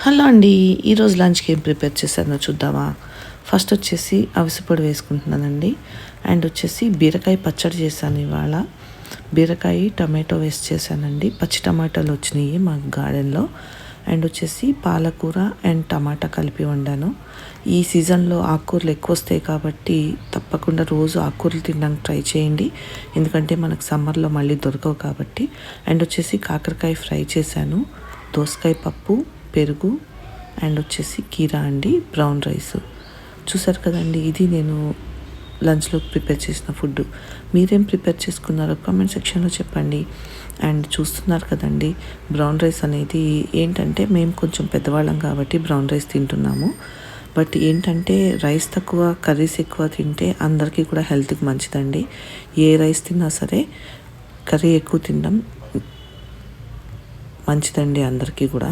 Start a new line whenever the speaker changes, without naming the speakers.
Hello అండి. ఈరోజు లంచ్కి ఏం ప్రిపేర్ చేశానో చూద్దామా. ఫస్ట్ వచ్చేసి అవిసెపొడి వేసుకుంటున్నానండి. అండ్ వచ్చేసి బీరకాయ పచ్చడి చేశాను ఇవాళ. బీరకాయ టమాటో వేసి చేశానండి. పచ్చి టమాటాలు వచ్చినాయి మా గార్డెన్లో. అండ్ వచ్చేసి పాలకూర అండ్ టమాటా కలిపి వండాను. ఈ సీజన్లో ఆకుకూరలు ఎక్కువ వస్తాయి కాబట్టి తప్పకుండా రోజు ఆకుకూరలు తినడానికి ట్రై చేయండి. ఎందుకంటే మనకు సమ్మర్లో మళ్ళీ దొరకవు కాబట్టి. అండ్ వచ్చేసి కాకరకాయ ఫ్రై చేశాను, దోసకాయ పప్పు, పెరుగు అండ్ వచ్చేసి కీరా అండి, బ్రౌన్ రైస్. చూసారు కదండి, ఇది నేను లంచ్లో ప్రిపేర్ చేసిన ఫుడ్. మీరేం ప్రిపేర్ చేసుకున్నారో కామెంట్ సెక్షన్లో చెప్పండి. అండ్ చూస్తున్నారు కదండి, బ్రౌన్ రైస్ అనేది ఏంటంటే మేము కొంచెం పెద్దవాళ్ళం కాబట్టి బ్రౌన్ రైస్ తింటున్నాము. బట్ ఏంటంటే రైస్ తక్కువ కర్రీస్ ఎక్కువ తింటే అందరికీ కూడా హెల్త్కి మంచిదండి. ఏ రైస్ తిన్నా సరే కర్రీ ఎక్కువ తినడం మంచిదండి అందరికీ కూడా.